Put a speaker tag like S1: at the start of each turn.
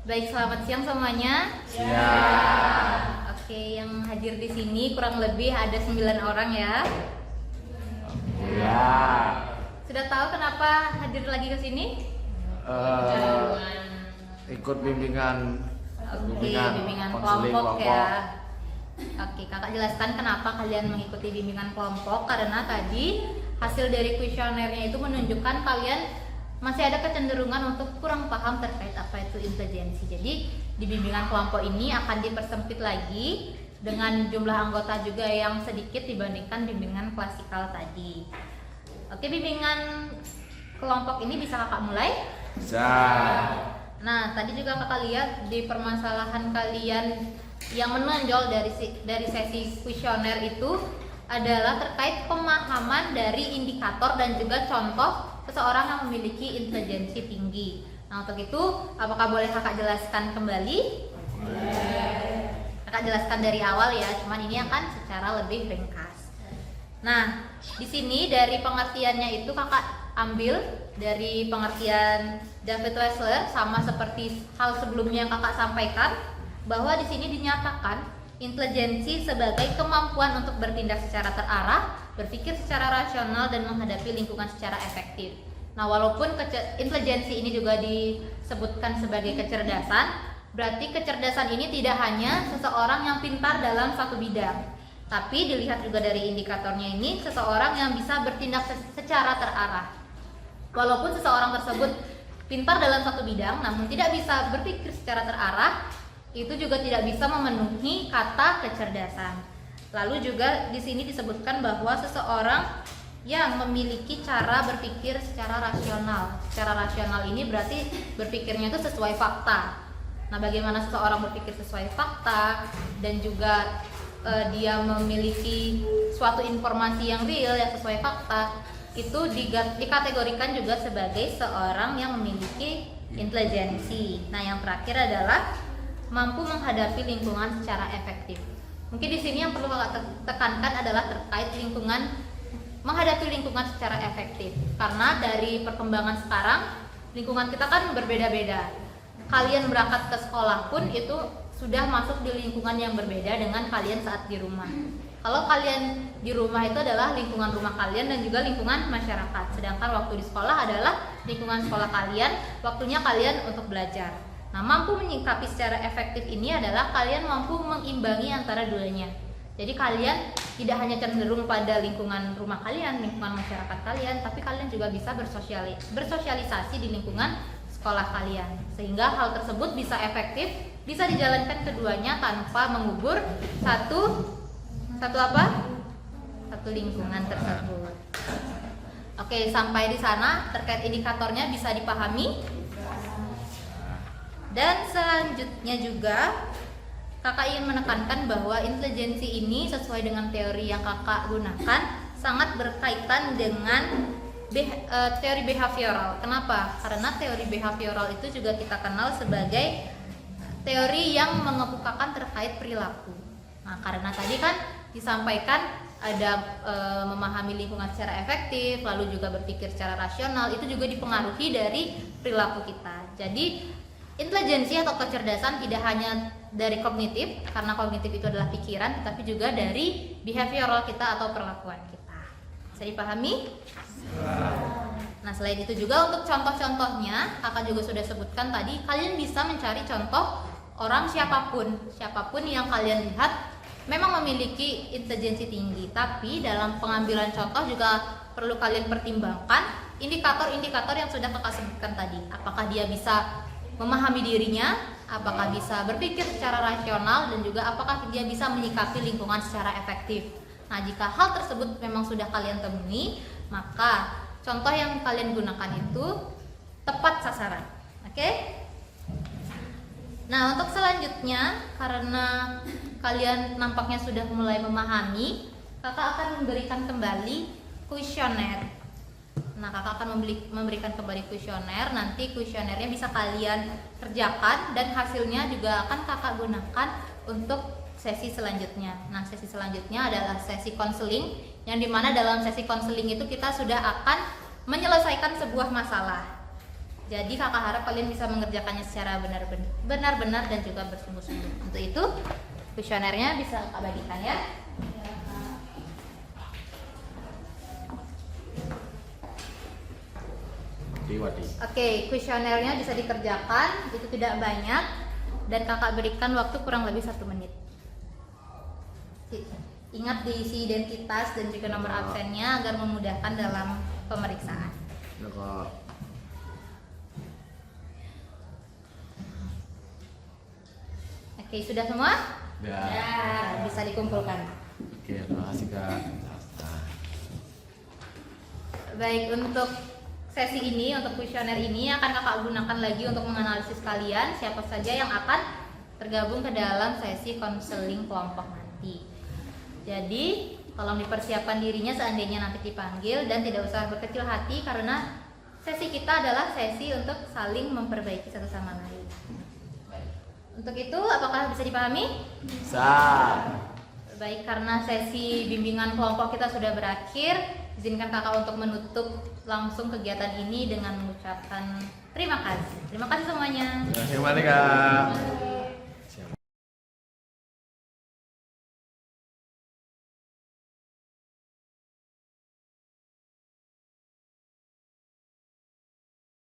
S1: Baik, selamat siang semuanya.
S2: Siap.
S1: Oke, yang hadir di sini kurang lebih ada 9 orang ya.
S2: Ya.
S1: Sudah tahu kenapa hadir lagi ke sini?
S2: Ikut bimbingan.
S1: Oke, bimbingan
S2: konseling
S1: kelompok ya. Oke, kakak jelaskan kenapa kalian mengikuti bimbingan kelompok. Karena tadi hasil dari kuesionernya itu menunjukkan kalian masih ada kecenderungan untuk kurang paham terkait apa itu intelijensi. Jadi di bimbingan kelompok ini akan dipersempit lagi dengan jumlah anggota juga yang sedikit dibandingkan bimbingan klasikal tadi. Oke, bimbingan kelompok ini bisa kakak mulai?
S2: Bisa.
S1: Nah, tadi juga kakak lihat di permasalahan kalian yang menonjol dari sesi kuesioner itu adalah terkait pemahaman dari indikator dan juga contoh seseorang yang memiliki intelijensi tinggi. Nah, untuk itu apakah boleh kakak jelaskan kembali? Boleh. Kakak jelaskan dari awal ya, cuman ini akan secara lebih ringkas. Nah, di sini dari pengertiannya itu kakak ambil dari pengertian David Wechsler, sama seperti hal sebelumnya yang kakak sampaikan, bahwa di sini dinyatakan intelijensi sebagai kemampuan untuk bertindak secara terarah, berpikir secara rasional, dan menghadapi lingkungan secara efektif. Nah, walaupun intelijensi ini juga disebutkan sebagai kecerdasan, berarti kecerdasan ini tidak hanya seseorang yang pintar dalam satu bidang, tapi dilihat juga dari indikatornya ini seseorang yang bisa bertindak secara terarah. Walaupun seseorang tersebut pintar dalam satu bidang, namun tidak bisa berpikir secara terarah, itu juga tidak bisa memenuhi kata kecerdasan. Lalu juga di sini disebutkan bahwa seseorang yang memiliki cara berpikir secara rasional. Secara rasional ini berarti berpikirnya itu sesuai fakta. Nah, bagaimana seseorang berpikir sesuai fakta dan juga dia memiliki suatu informasi yang real yang sesuai fakta, itu dikategorikan juga sebagai seorang yang memiliki intelijensi. Nah, yang terakhir adalah mampu menghadapi lingkungan secara efektif. Mungkin di sini yang perlu kakak tekankan adalah terkait menghadapi lingkungan secara efektif. Karena dari perkembangan sekarang, lingkungan kita kan berbeda-beda. Kalian berangkat ke sekolah pun itu sudah masuk di lingkungan yang berbeda dengan kalian saat di rumah. Kalau kalian di rumah itu adalah lingkungan rumah kalian dan juga lingkungan masyarakat. Sedangkan waktu di sekolah adalah lingkungan sekolah kalian, waktunya kalian untuk belajar. Nah, mampu menyikapi secara efektif ini adalah kalian mampu mengimbangi antara duanya. Jadi kalian tidak hanya cenderung pada lingkungan rumah kalian, lingkungan masyarakat kalian, tapi kalian juga bisa bersosialisasi di lingkungan sekolah kalian. Sehingga hal tersebut bisa efektif, bisa dijalankan keduanya tanpa mengubur satu lingkungan tersebut. Oke, sampai di sana terkait indikatornya bisa dipahami. Dan selanjutnya juga kakak ingin menekankan bahwa intelijensi ini sesuai dengan teori yang kakak gunakan sangat berkaitan dengan teori behavioral. Kenapa? Karena teori behavioral itu juga kita kenal sebagai teori yang mengemukakan terkait perilaku. Nah, karena tadi kan disampaikan ada memahami lingkungan secara efektif, lalu juga berpikir secara rasional, itu juga dipengaruhi dari perilaku kita. Jadi intelijensi atau kecerdasan tidak hanya dari kognitif, karena kognitif itu adalah pikiran, tapi juga dari behavioral kita atau perlakuan kita. Bisa dipahami? Nah, selain itu juga untuk contoh-contohnya, kakak juga sudah sebutkan tadi, kalian bisa mencari contoh orang siapapun yang kalian lihat memang memiliki intelijensi tinggi, tapi dalam pengambilan contoh juga perlu kalian pertimbangkan indikator-indikator yang sudah kakak sebutkan tadi. Apakah dia bisa memahami dirinya, apakah bisa berpikir secara rasional, dan juga apakah dia bisa menyikapi lingkungan secara efektif. Nah, jika hal tersebut memang sudah kalian temui, maka contoh yang kalian gunakan itu tepat sasaran. Oke? Nah, untuk selanjutnya, karena kalian nampaknya sudah mulai memahami, kakak akan memberikan kembali kuesioner. Nah, kakak akan memberikan kembali kuesioner. Nanti kuesionernya bisa kalian kerjakan dan hasilnya juga akan kakak gunakan untuk sesi selanjutnya. Nah, sesi selanjutnya adalah sesi konseling, yang dimana dalam sesi konseling itu kita sudah akan menyelesaikan sebuah masalah. Jadi kakak harap kalian bisa mengerjakannya secara benar-benar dan juga bersungguh-sungguh. Untuk itu kuesionernya bisa kakak bagikan ya.
S2: Wati.
S1: Oke, kuesionernya bisa dikerjakan, itu tidak banyak dan kakak berikan waktu kurang lebih 1 menit. Ingat diisi identitas dan juga nomor absennya agar memudahkan dalam pemeriksaan.
S2: Ya kak.
S1: Oke, sudah semua?
S2: Ya.
S1: Ya, bisa dikumpulkan.
S2: Oke, terima kasih kak. Nah,
S1: Baik, untuk sesi ini, untuk kuesioner ini akan kakak gunakan lagi untuk menganalisis kalian siapa saja yang akan tergabung ke dalam sesi konseling kelompok nanti. Jadi, tolong dipersiapkan dirinya seandainya nanti dipanggil dan tidak usah berkecil hati karena sesi kita adalah sesi untuk saling memperbaiki satu sama lain. Untuk itu, apakah bisa dipahami?
S2: bisa.
S1: Baik, karena sesi bimbingan kelompok kita sudah berakhir, izinkan kakak untuk menutup langsung kegiatan ini dengan mengucapkan terima kasih. Terima kasih semuanya.
S2: Terima kasih kak.